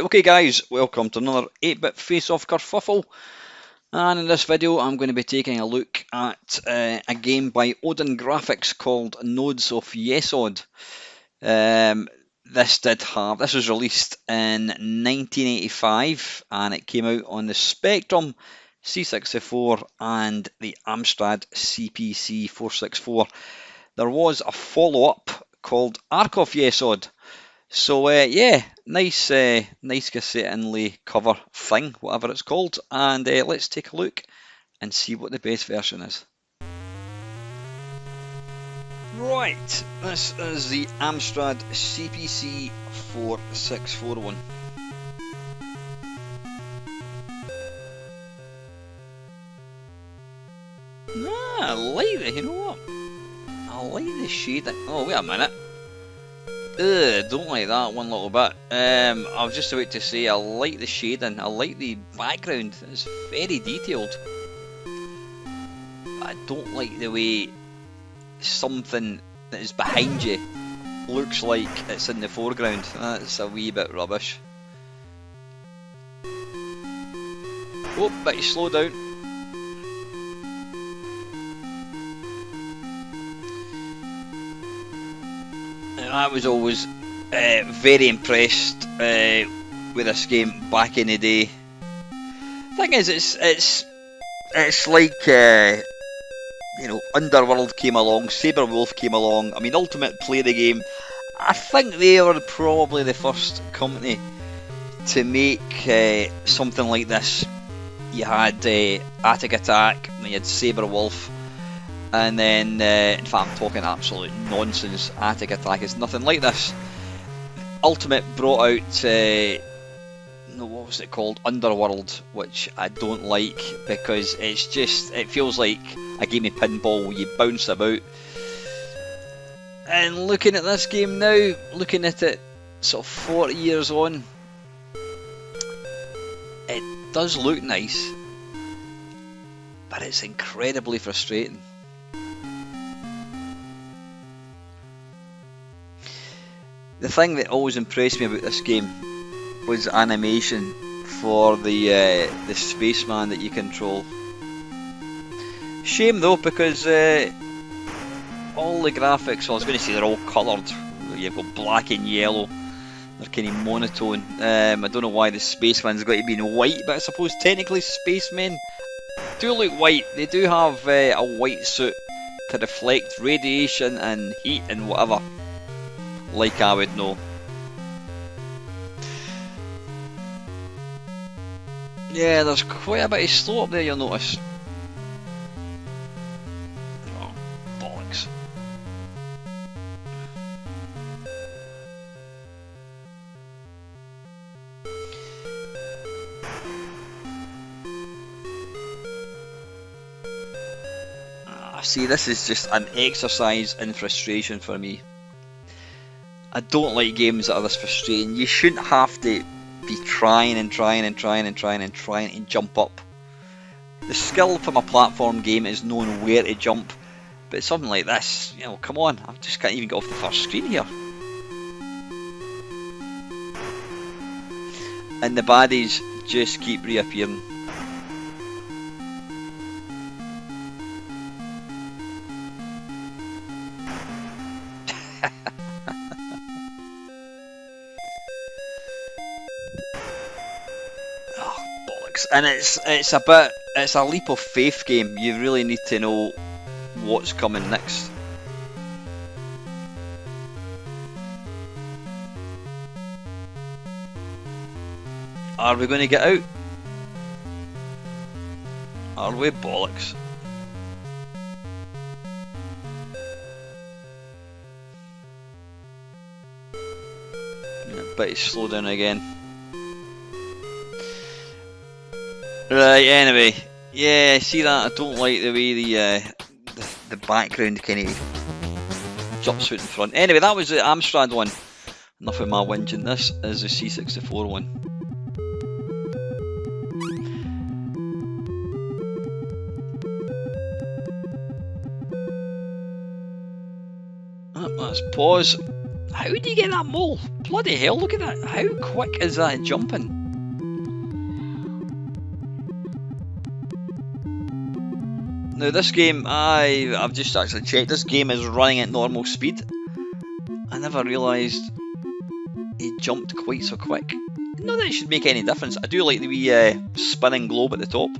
Okay guys, welcome to another 8-bit face-off kerfuffle, and in this video I'm going to be taking a look at a game by Odin Graphics called Nodes of Yesod. This was released in 1985 and it came out on the Spectrum C64 and the Amstrad CPC 464. There was a follow-up called Ark of Yesod. So yeah, nice cassette inlay cover thing, whatever it's called, and let's take a look and see what the base version is. Right, this is the Amstrad CPC 4641. I like it, you know what? I like the shading. Oh, wait a minute. Don't like that one little bit. I was just about to say I like the shading, I like the background, it's very detailed. I don't like the way something that is behind you looks like it's in the foreground. That's a wee bit rubbish. Oh, but you slow down. I was always very impressed with this game back in the day. Thing is, it's like you know, Underworld came along, Saberwolf came along. I mean, Ultimate play the game. I think they were probably the first company to make something like this. You had Attic Attack, and you had Saberwolf. And then, in fact, I'm talking absolute nonsense. Attic Attack is nothing like this. Ultimate brought out, what was it called? Underworld, which I don't like because it feels like a game of pinball. You bounce about. And looking at this game now, looking at it sort of 40 years on, it does look nice, but it's incredibly frustrating. The thing that always impressed me about this game was animation for the spaceman that you control. Shame though, because all the graphics, well, I was going to say they're all coloured. You've got black and yellow. They're kind of monotone. I don't know why the spaceman's got to be in white, but I suppose technically spacemen do look white. They do have a white suit to reflect radiation and heat and whatever. Like I would know. Yeah, there's quite a bit of slow up there, you'll notice. Oh, bollocks. See, this is just an exercise in frustration for me. I don't like games that are this frustrating. You shouldn't have to be trying to jump up. The skill from a platform game is knowing where to jump, but something like this, you know, come on, I just can't even get off the first screen here. And the baddies just keep reappearing. And it's a leap of faith game. You really need to know what's coming next. Are we going to get out? Are we? Bollocks. But it's slow down again. Right, anyway, yeah, see that? I don't like the way the background kind of jumps out in front. Anyway, that was the Amstrad one. Enough of my whinging. This is the C64 one. Let's pause. How do you get that mole? Bloody hell, look at that. How quick is that jumping? Now this game, I've just actually checked, this game is running at normal speed. I never realised he jumped quite so quick. Not that it should make any difference. I do like the wee spinning globe at the top.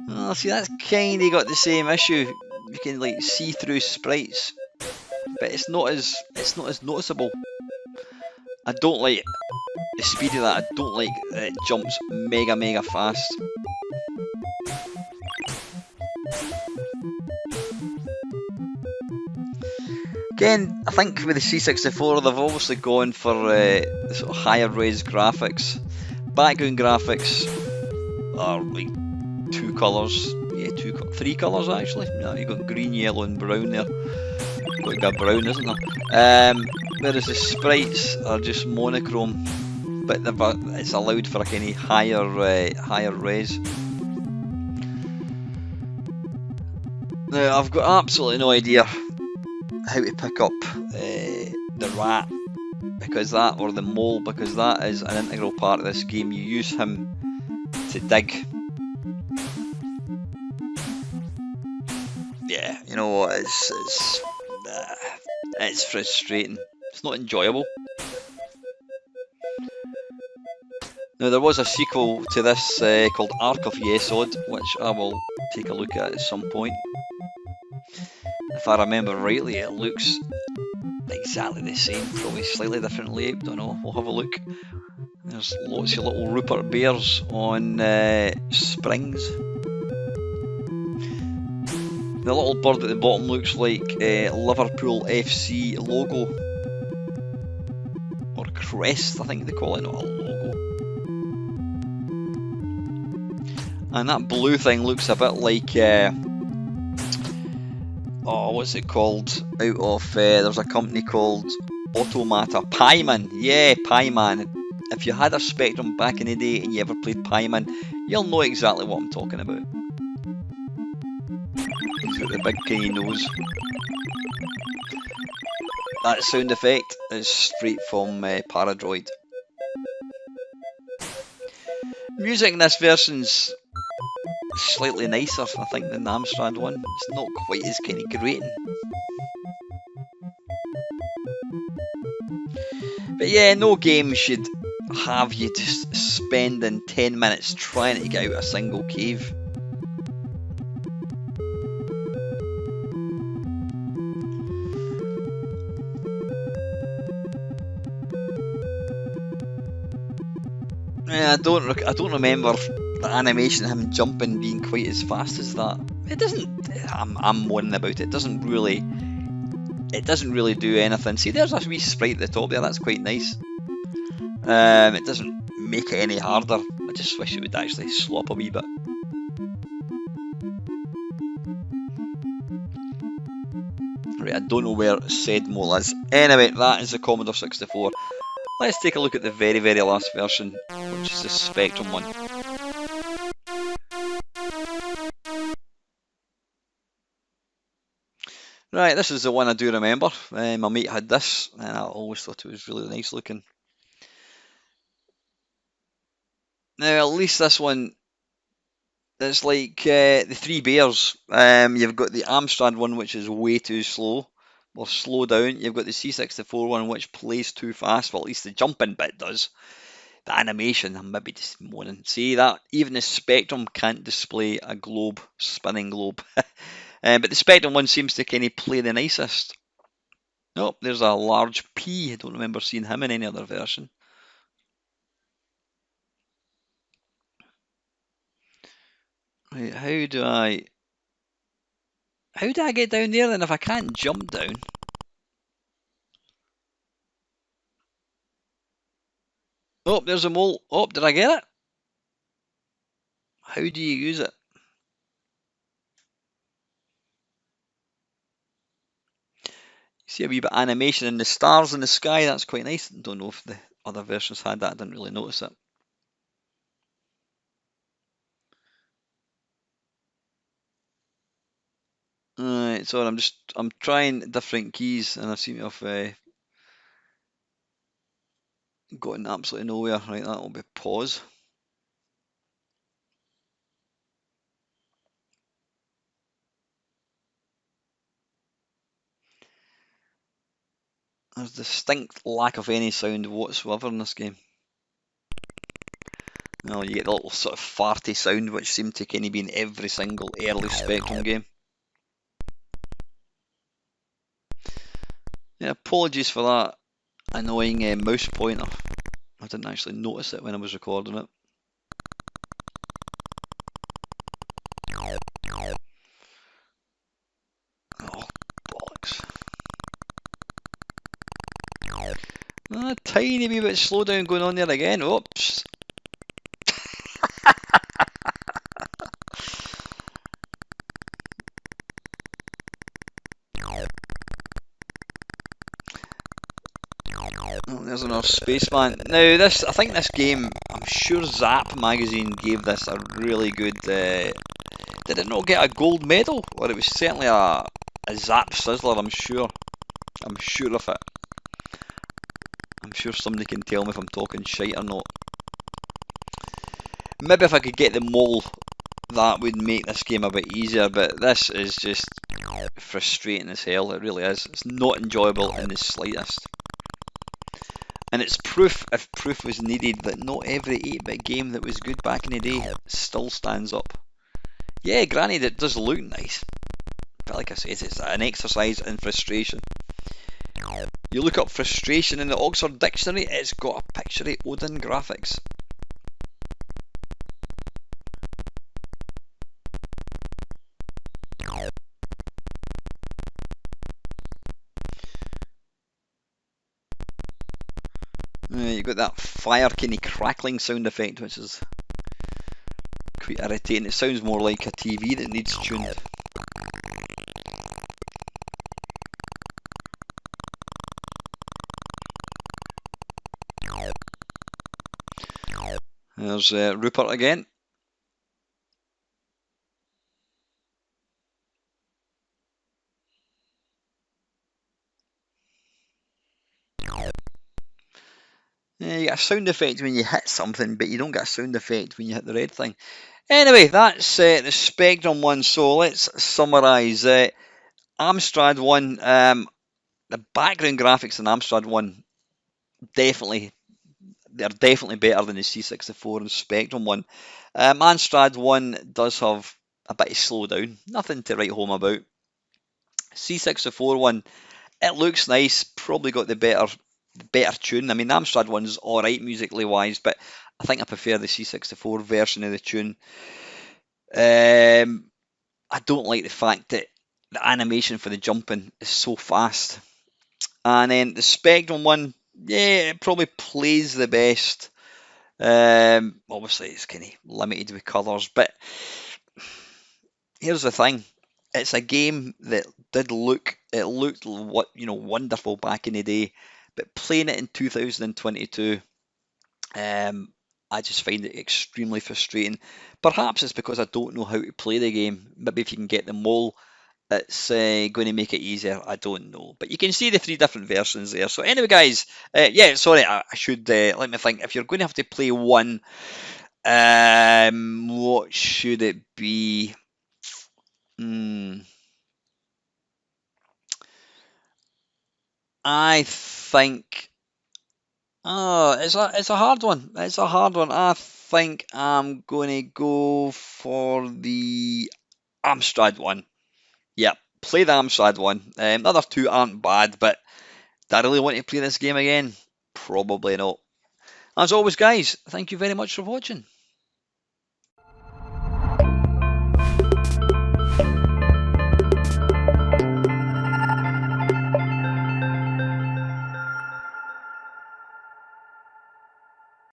Oh, see, that's kinda got the same issue. You can like see through sprites, but it's not as noticeable. I don't like the speed of that. I don't like that it jumps mega fast. Again, I think with the C64 they've obviously gone for the sort of higher res graphics. Background graphics are like two colours, yeah, three colours actually. No, you've got green, yellow and brown there. Got a brown, isn't there? Whereas the sprites are just monochrome, but it's allowed for a kind of higher res. Now I've got absolutely no idea how to pick up the rat, because that, or the mole, because that is an integral part of this game. You use him to dig. Yeah, you know what? It's frustrating. It's not enjoyable. Now there was a sequel to this called Ark of Yesod, which I will take a look at some point. If I remember rightly, it looks exactly the same, probably slightly different layout. Don't know. We'll have a look. There's lots of little Rupert bears on springs. The little bird at the bottom looks like Liverpool FC logo, or crest, I think they call it, not a logo. And that blue thing looks a bit like oh, what's it called? Out of there's a company called Automata, Pieman. Yeah, Pieman. If you had a Spectrum back in the day and you ever played Pieman, you'll know exactly what I'm talking about. He's got the big kinky nose. That sound effect is straight from Paradroid. Music in this version's slightly nicer, I think, than the Amstrad one. It's not quite as kind of grating. But yeah, no game should have you just spending 10 minutes trying to get out a single cave. Yeah, I don't remember the animation of him jumping being quite as fast as that. It doesn't. I'm moaning about it. It doesn't really do anything. See, there's a wee sprite at the top there. That's quite nice. It doesn't make it any harder. I just wish it would actually slop a wee bit. Right, I don't know where said mole is. Anyway, that is the Commodore 64. Let's take a look at the very last version, which is the Spectrum one. Right, this is the one I do remember. My mate had this, and I always thought it was really nice looking. Now, at least this one, it's like the three bears. You've got the Amstrad one, which is way too slow, or slow down. You've got the C64 one, which plays too fast. Well, at least the jumping bit does. The animation, I'm maybe just moaning. See that? Even the Spectrum can't display a globe, spinning globe. But the Spectrum one seems to kind of play the nicest. Oh, there's a large P. I don't remember seeing him in any other version. Right, how do I get down there then if I can't jump down? Oh, there's a mole. Oh, did I get it? How do you use it? See a wee bit of animation in the stars in the sky. That's quite nice. Don't know if the other versions had that. I didn't really notice it. Alright, so I'm trying different keys and I seem to have gotten absolutely nowhere. Right, that will be pause. There's distinct lack of any sound whatsoever in this game. No, you get the little sort of farty sound which seemed to kind of be in every single early Spectrum game. Yeah, apologies for that annoying mouse pointer. I didn't actually notice it when I was recording it. Oh, bollocks. A tiny wee bit of slowdown going on there again. Oops. Oh, there's another spaceman. Now, I think this game, I'm sure Zap magazine gave this a really good. Did it not get a gold medal? Or it was certainly a Zap Sizzler, I'm sure. I'm sure of it. I'm sure somebody can tell me if I'm talking shite or not. Maybe if I could get the mole, that would make this game a bit easier, but this is just frustrating as hell. It really is. It's not enjoyable in the slightest. And it's proof, if proof was needed, that not every 8-bit game that was good back in the day still stands up. Yeah, granted, it does look nice, but like I said, it's an exercise in frustration. You look up frustration in the Oxford Dictionary, it's got a picture of Odin graphics. You've got that fire kind of crackling sound effect, which is quite irritating. It sounds more like a TV that needs tuned. There's Rupert again. You get a sound effect when you hit something, but you don't get a sound effect when you hit the red thing. Anyway, that's the Spectrum one. So let's summarise. Amstrad one, the background graphics in Amstrad one, they're definitely better than the C64 and Spectrum one. Amstrad one does have a bit of slowdown, nothing to write home about. C64 one, it looks nice, probably got the better tune. I mean, the Amstrad one's alright musically wise, but I think I prefer the C64 version of the tune. I don't like the fact that the animation for the jumping is so fast. And then the Spectrum one, yeah, it probably plays the best. Obviously, it's kind of limited with colours, but here's the thing: it's a game that looked wonderful back in the day, but playing it in 2022, I just find it extremely frustrating. Perhaps it's because I don't know how to play the game. Maybe if you can get the mole, it's going to make it easier. I don't know. But you can see the 3 different versions there. So anyway, guys, yeah, sorry, I should let me think. If you're going to have to play one, what should it be? I think. Oh, it's a hard one. It's a hard one. I think I'm going to go for the Amstrad one. Yeah, play the Amstrad one. The other 2 aren't bad, but do I really want to play this game again? Probably not. As always, guys, thank you very much for watching.